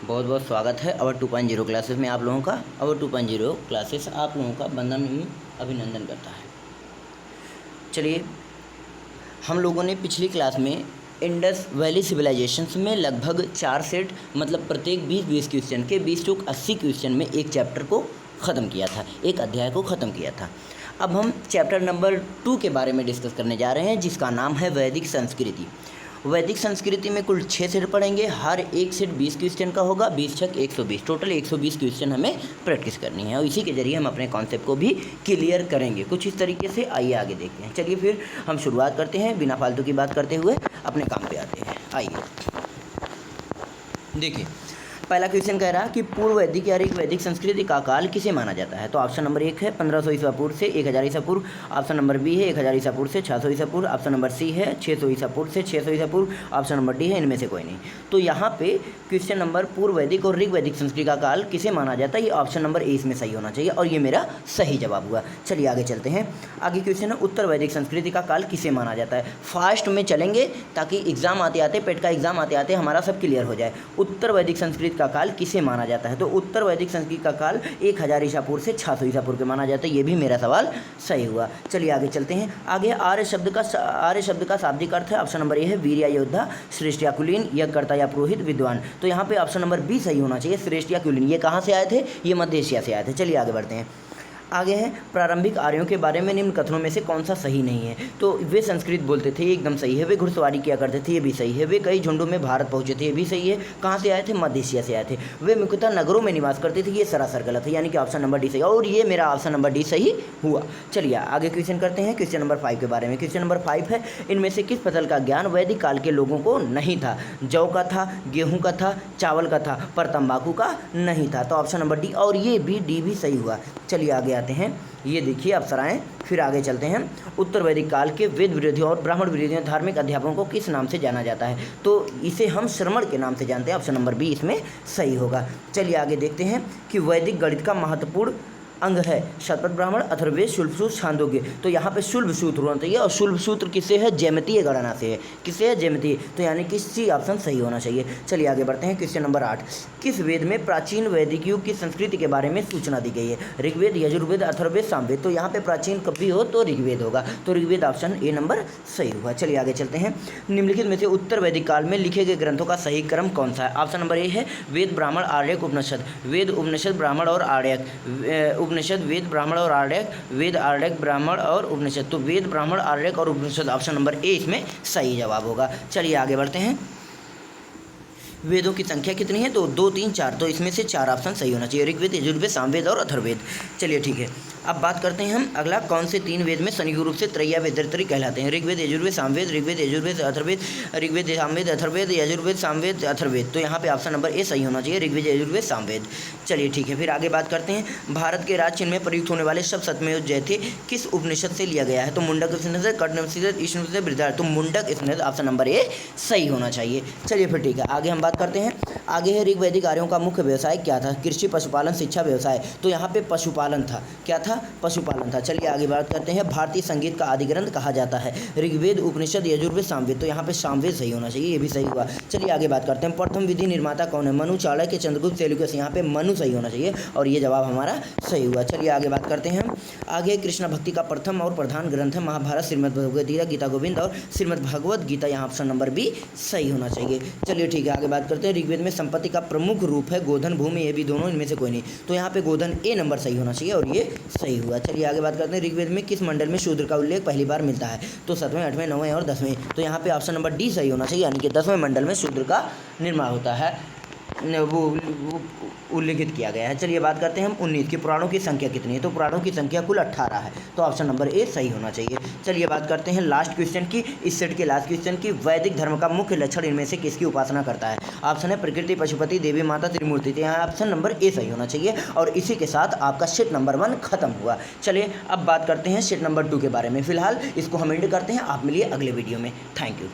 बहुत बहुत स्वागत है अवर 2.0 क्लासेस में आप लोगों का। अवर 2.0 क्लासेस आप लोगों का बंधन अभिनंदन करता है। चलिए, हम लोगों ने पिछली क्लास में इंडस वैली सिविलाइजेशंस में लगभग 4 सेट मतलब प्रत्येक 20-20 क्वेश्चन के 20-80 क्वेश्चन में एक चैप्टर को ख़त्म किया था, एक अध्याय को ख़त्म किया था। अब हम चैप्टर नंबर 2 के बारे में डिस्कस करने जा रहे हैं, जिसका नाम है वैदिक संस्कृति। वैदिक संस्कृति में कुल 6 सेट पढ़ेंगे, हर एक सेट 20 क्वेश्चन का होगा, 20 छक 120, टोटल 120 क्वेश्चन हमें प्रैक्टिस करनी है और इसी के जरिए हम अपने कॉन्सेप्ट को भी क्लियर करेंगे कुछ इस तरीके से। आइए आगे देखते हैं। चलिए फिर हम शुरुआत करते हैं, बिना फालतू की बात करते हुए अपने काम पे आते हैं। आइए देखिए, पहला क्वेश्चन कह रहा कि पूर्व वैदिक या वैदिक संस्कृति का काल किसे माना जाता है। तो ऑप्शन नंबर 1 है 1500 ईसा पूर्व से 1000 ईसा पूर्व, ऑप्शन नंबर बी है 1000 ईसा पूर्व से 600 ईसा पूर्व, ऑप्शन नंबर सी है 600 ईसा पूर्व से 600 ईसा पूर्व, ऑप्शन नंबर डी है इनमें से कोई नहीं। तो यहाँ पे क्वेश्चन नंबर पूर्व वैदिक और वैदिक संस्कृति का काल किसे माना जाता है, ये ऑप्शन नंबर ए इसमें सही होना चाहिए और ये मेरा सही जवाब हुआ। चलिए आगे चलते हैं। आगे क्वेश्चन है उत्तर वैदिक संस्कृति का काल किसे माना जाता है। फास्ट में चलेंगे ताकि एग्जाम आते आते पेट का एग्जाम आते आते हमारा सब क्लियर हो जाए। उत्तर वैदिक संस्कृति का काल किसे माना जाता है। तो उत्तर वैदिक संस्कृति का काल 1000 ईसा पूर्व से 600 ईसा पूर्व के माना जाता है। ये भी मेरा सवाल सही हुआ। चलिए आगे चलते हैं। आगे आर्य शब्द का शाब्दिक अर्थ है। ऑप्शन नंबर ए है वीर या योद्धा, श्रेष्ठ या कुलीन, यज्ञकर्ता या पुरोहित, विद्वान। तो यहाँ पे ऑप्शन नंबर बी सही होना चाहिए, श्रेष्ठ या कुलीन। ये कहाँ से आए थे, ये मध्य एशिया से आए थे। चलिए आगे बढ़ते हैं। आगे है प्रारंभिक आर्यों के बारे में निम्न कथनों में से कौन सा सही नहीं है। तो वे संस्कृत बोलते थे, ये एकदम सही है। वे घुड़सवारी किया करते थे, ये भी सही है। वे कई झुंडों में भारत पहुंचे थे, ये भी सही है। कहाँ से आए थे, मध्य एशिया से आए थे। वे मुख्यतः नगरों में निवास करते थे, ये सरासर गलत है, यानी कि ऑप्शन नंबर डी सही और ये मेरा ऑप्शन नंबर डी सही हुआ। चलिए आगे क्वेश्चन करते हैं क्वेश्चन नंबर 5 के बारे में। क्वेश्चन नंबर 5 है इनमें से किस फसल का ज्ञान वैदिक काल के लोगों को नहीं था। जौ का था, गेहूँ का था, चावल का था, पर तंबाकू का नहीं था। तो ऑप्शन नंबर डी और ये भी डी भी सही हुआ। चलिए आगे आते हैं। ये देखिए अप्सराएं। फिर आगे चलते हैं। उत्तर वैदिक काल के वेद विरोधियों और ब्राह्मण विरोधियों धार्मिक अध्यापकों को किस नाम से जाना जाता है। तो इसे हम श्रमण के नाम से जानते हैं। ऑप्शन नंबर बी इसमें सही होगा। चलिए आगे देखते हैं कि वैदिक गणित का महत्वपूर्ण अंग है शतपथ ब्राह्मण, अथर्ववेद, शुल्ब सूत्र, छांदोग्य। तो यहाँ पे शुल्ब सूत्र होना चाहिए और शुल्ब सूत्र किससे है, ज्यामितीय गणना से है। किससे है, ज्यामितीय। तो यानी कि सी ऑप्शन सही होना चाहिए। चलिए आगे बढ़ते हैं। क्वेश्चन नंबर 8 किस वेद में प्राचीन वैदिक युग की संस्कृति के बारे में सूचना दी गई है। ऋग्वेद, यजुर्वेद, अथर्ववेद, सामवेद। तो यहाँ पे प्राचीन कभी हो तो ऋग्वेद होगा, तो ऋग्वेद ऑप्शन ए नंबर सही हुआ। चलिए आगे चलते हैं। निम्नलिखित में से उत्तर वैदिक काल में लिखे गए ग्रंथों का सही क्रम कौन सा है। ऑप्शन नंबर ए है वेद, ब्राह्मण, आर्यक, उपनिषद। वेद, उपनिषद, ब्राह्मण और आर्यक। उपनिषद, वेद, ब्राह्मण और आर्यक, वेद, आर्यक, ब्राह्मण और उपनिषद। तो वेद, ब्राह्मण, आर्यक और उपनिषद ऑप्शन नंबर ए इसमें सही जवाब होगा। चलिए आगे बढ़ते हैं। वेदों की संख्या कितनी है, तो 2, 3, 4। तो इसमें से 4 ऑप्शन सही होना चाहिए, ऋग्वेद, यजुर्वेद, सामवेद और अथर्ववेद। चलिए ठीक है। अब बात करते हैं हम अगला, कौन से 3 वेद में संयुक्त रूप से त्रैया वेदत्री कहलाते हैं। ऋग्वेद, यजुर्वेद, सामवेद, ऋग्वेद, यजुर्वेद, अथर्ववेद, ऋग्वेद, सामवेद, अथर्ववेद, यजुर्वेद, सामवेद, अथर्ववेद। तो यहाँ पे ऑप्शन नंबर ए सही होना चाहिए, ऋग्वेद, यजुर्वेद, सामवेद। चलिए ठीक है। फिर आगे बात करते हैं। भारत के राज चिन्ह में प्रयुक्त होने वाले शब्द सत्यमेव जयते किस उपनिषद से लिया गया है। तो मुंडक उपनिषद, कर्ण उपनिषद, ईशान उपनिषद, बृहदारण्यक। तो मुंडक उपनिषद ऑप्शन नंबर ए सही होना चाहिए। चलिए फिर ठीक है, आगे हम बात करते हैं। आगे है ऋग वैदिक आर्यों का मुख्य व्यवसाय क्या था। कृषि, पशुपालन, शिक्षा, व्यवसाय। तो यहाँ पे पशुपालन था। क्या था, पशुपालन था। चलिए आगे बात करते हैं। भारतीय संगीत का आदि ग्रंथ कहा जाता है। ऋग्वेद, उपनिषद, यजुर्वेद, सामवेद। तो यहाँ पे सामवेद सही होना चाहिए, ये भी सही हुआ। चलिए आगे बात करते हैं। प्रथम विधि निर्माता कौन है। मनु, चाणक्य, चंद्रगुप्त, सेल्यूकस। यहाँ पे मनु सही होना चाहिए और ये जवाब हमारा सही हुआ। चलिए आगे बात करते हैं। आगे कृष्ण भक्ति का प्रथम और प्रधान ग्रंथ है महाभारत, श्रीमद् भगवद गीता, गीता गोविंद और श्रीमद् भगवद गीता। यहाँ ऑप्शन नंबर बी सही होना चाहिए। चलिए ठीक है, आगे बात करते हैं। ऋग्वेद में संपत्ति का प्रमुख रूप है गोधन, भूमि। ये भी दोनों, इनमें से कोई नहीं। तो यहाँ पे गोधन ए नंबर सही होना चाहिए और ये सही हुआ। चलिए आगे बात करते हैं। ऋग्वेद में किस मंडल में शूद्र का उल्लेख पहली बार मिलता है। तो 7वें, 8वें, 9वें और 10वें। तो यहाँ पे ऑप्शन नंबर डी सही होना चाहिए, यानी कि 10वें मंडल में शूद्र का निर्माण होता है, वो उल्लेखित किया गया है। चलिए बात करते हैं हम 19 की। पुराणों की संख्या कितनी है। तो पुराणों की संख्या कुल 18 है, तो ऑप्शन नंबर ए सही होना चाहिए। चलिए बात करते हैं लास्ट क्वेश्चन की, इस सेट के लास्ट क्वेश्चन की। वैदिक धर्म का मुख्य लक्षण इनमें से किसकी उपासना करता है। ऑप्शन है प्रकृति, पशुपति, देवी माता, त्रिमूर्ति। तो यहाँ ऑप्शन नंबर ए सही होना चाहिए और इसी के साथ आपका सेट नंबर 1 खत्म हुआ। चलिए अब बात करते हैं सेट नंबर 2 के बारे में। फिलहाल इसको हम एंड करते हैं, आप मिलिए अगले वीडियो में। Thank you.